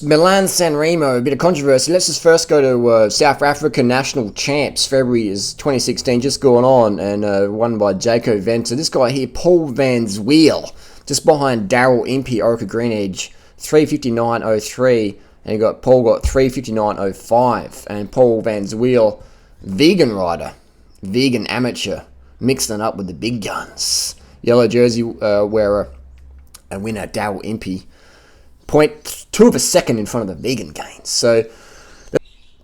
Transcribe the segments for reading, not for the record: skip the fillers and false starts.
Milan San Remo, a bit of controversy. Let's just first go to South Africa National Champs. February is 2016, just going on, and won by Jaco Venter. This guy here, Paul Van Zweel, just behind Daryl Impey, Orica Green Edge, 3:59.03, and Paul got 3:59.05, and Paul Van Zweel, vegan rider, vegan amateur, mixing it up with the big guns. Yellow jersey wearer, and winner Daryl Impey. 0.2 of a second in front of the vegan gains. So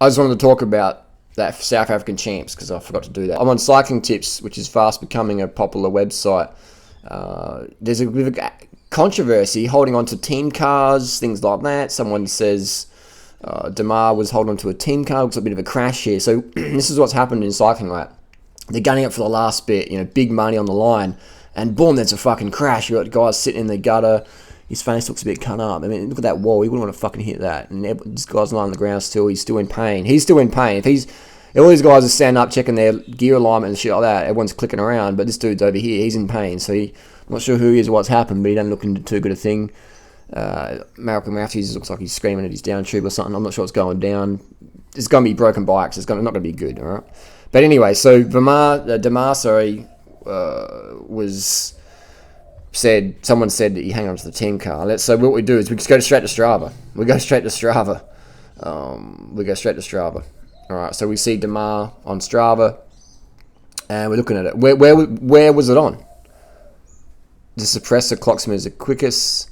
I just wanted to talk about that South African champs because I forgot to do that. I'm on Cycling Tips, which is fast becoming a popular website. There's a bit of controversy holding on to team cars, things like that. Someone says Demar was holding on to a team car. Looks like a bit of a crash here. So this is what's happened in cycling, right? They're gunning it for the last bit, big money on the line, and boom, there's a fucking crash. You got guys sitting in the gutter. His face looks a bit cut up. I mean, look at that wall. He wouldn't want to fucking hit that. And this guy's lying on the ground still. He's still in pain. He's still in pain. If all these guys are standing up, checking their gear alignment and shit like that, everyone's clicking around. But this dude's over here. He's in pain. So I'm not sure who he is or what's happened, but he doesn't look into too good a thing. Malcolm Matthews looks like he's screaming at his down tube or something. I'm not sure what's going down. There's going to be broken bikes. It's not going to be good, all right? But anyway, so Demar, someone said that you hang on to the team car. So what we do is we just go straight to Strava. All right, so we see Demar on Strava, and we're looking at it. Where was it on? The suppressor clocks him as the quickest.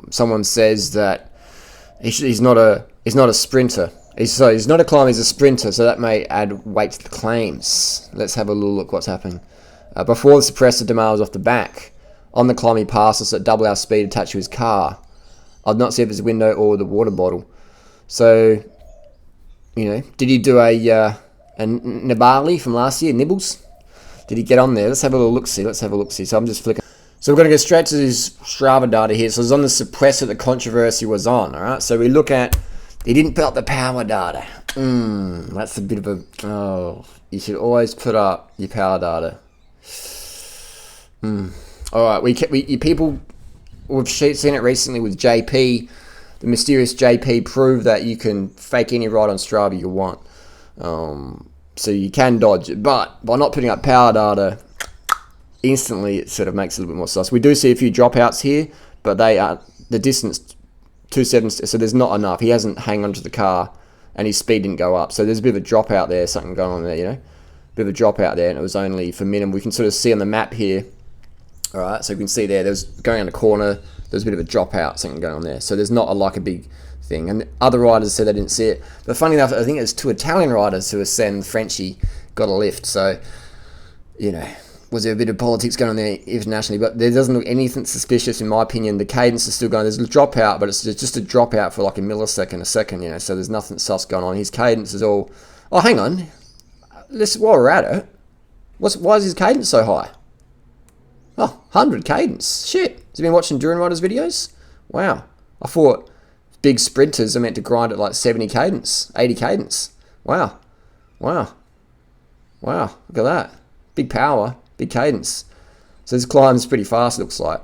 Someone says that he's not a sprinter. He's not a climber. He's a sprinter, so that may add weight to the claims. Let's have a little look what's happening. Before the suppressor, Demar was off the back. On the climb, he passed us at double our speed attached to his car. I'd not see if it's a window or the water bottle. So, did he do a Nibali from last year, Nibbles? Did he get on there? Let's have a little look-see. So I'm just flicking. So we're going to go straight to his Strava data here. So it's on the suppressor that controversy was on, all right? So we look at, he didn't put up the power data. That's a bit of a, you should always put up your power data. All right, people, we've seen it recently with JP. The mysterious JP proved that you can fake any ride on Strava you want. So you can dodge it, but by not putting up power data, instantly it sort of makes it a little bit more sus. We do see a few dropouts here, but they are the distance 2.7, so there's not enough. He hasn't hung onto the car, and his speed didn't go up. So there's a bit of a dropout there, something going on there, bit of a dropout there, and it was only for minimum. We can sort of see on the map here. All right, so you can see there's going on the corner, there's a bit of a dropout, something going on there. So there's not a big thing. And other riders said they didn't see it. But funny enough, I think it was 2 Italian riders who were saying Frenchie got a lift. So, was there a bit of politics going on there internationally? But there doesn't look anything suspicious, in my opinion. The cadence is still going. There's a dropout, but it's just a dropout for like a millisecond, a second, So there's nothing sus going on. His cadence is all... Oh, hang on. While we're at it, why is his cadence so high? Oh, 100 cadence. Shit. Has he been watching durianriders videos? Wow. I thought big sprinters are meant to grind at like 70 cadence, 80 cadence. Wow. Look at that. Big power, big cadence. So this climb's pretty fast, it looks like.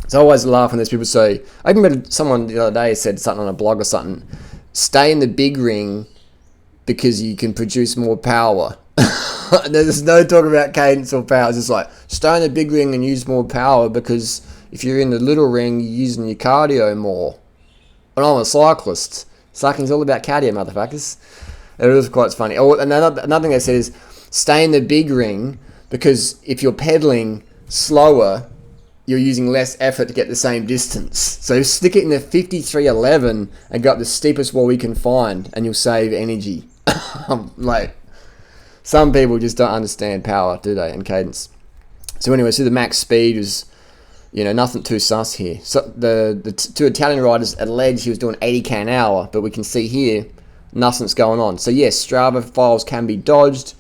So I always laugh when there's people say, I even read someone the other day said something on a blog or something, stay in the big ring because you can produce more power. There's no talk about cadence or power. It's just like, stay in the big ring and use more power because if you're in the little ring, you're using your cardio more. And I'm a cyclist. Cycling's all about cardio, motherfuckers. It was quite funny. Oh, another thing they said is, stay in the big ring because if you're pedaling slower, you're using less effort to get the same distance. So stick it in the 53.11 and go up the steepest wall we can find and you'll save energy. Some people just don't understand power, do they, and cadence. So anyway, so the max speed was, nothing too sus here. So the 2 Italian riders alleged he was doing 80k an hour, but we can see here, nothing's going on. So yes, Strava files can be dodged,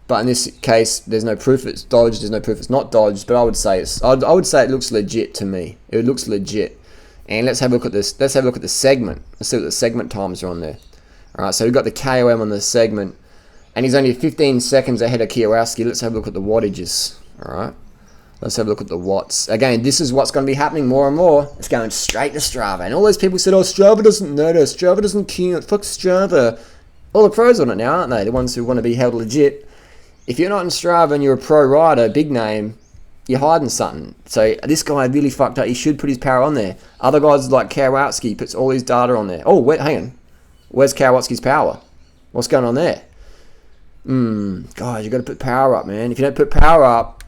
but in this case, there's no proof it's dodged, there's no proof it's not dodged, but I would say it looks legit to me. It looks legit. And let's have a look at this. Let's have a look at the segment. Let's see what the segment times are on there. All right, so we've got the KOM on the segment, and he's only 15 seconds ahead of Kwiatkowski. Let's have a look at the wattages. All right, Let's have a look at the watts. Again, this is what's going to be happening more and more. It's going straight to Strava. And all those people said, oh, Strava doesn't notice. Strava doesn't count. Fuck Strava. All the pros on it now, aren't they? The ones who want to be held legit. If you're not in Strava and you're a pro rider, big name, you're hiding something. So this guy really fucked up. He should put his power on there. Other guys like Kowalski puts all his data on there. Oh, wait, hang on. Where's Kowalski's power? What's going on there? Guys, you got to put power up, man. If you don't put power up,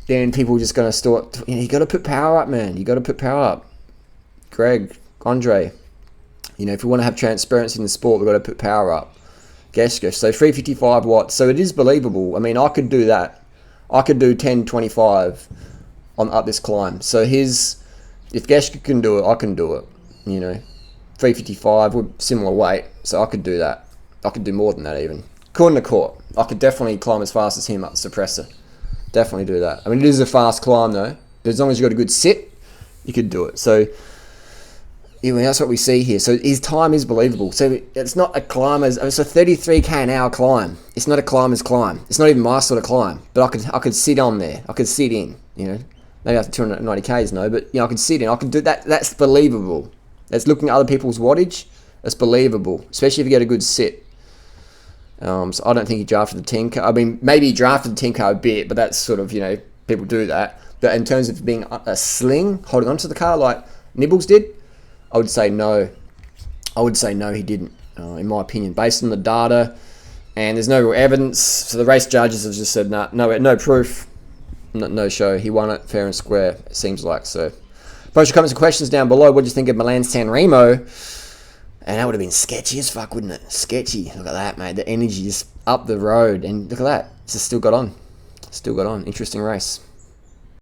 then people are just going to start... You got to put power up, man. You got to put power up. Greg, Andre, if we want to have transparency in the sport, we've got to put power up. Geschke, so 355 watts. So it is believable. I mean, I could do that. I could do 1025 up this climb. So if Geschke can do it, I can do it. 355 with similar weight. So I could do that. I could do more than that even. According to Court, I could definitely climb as fast as him up the suppressor. Definitely do that. I mean, it is a fast climb though. But as long as you've got a good sit, you could do it. So that's what we see here. So his time is believable. So it's not a climber's. It's a 33k an hour climb. It's not a climber's climb. It's not even my sort of climb. But I could sit on there. I could sit in. Maybe after 290k's no, but I could sit in. I could do that. That's believable. That's looking at other people's wattage. That's believable, especially if you get a good sit. So I don't think he drafted the 10k. I mean, maybe he drafted the 10k a bit, but that's sort of people do that. But in terms of being a sling, holding onto the car like Nibbles did, I would say no. He didn't, in my opinion, based on the data. And there's no real evidence. So the race judges have just said, no proof, no show. He won it fair and square, it seems like. So post your comments and questions down below. What do you think of Milan San Remo? And that would have been sketchy as fuck, wouldn't it? Sketchy. Look at that, mate. The energy just up the road. And look at that. It's just still got on. Interesting race.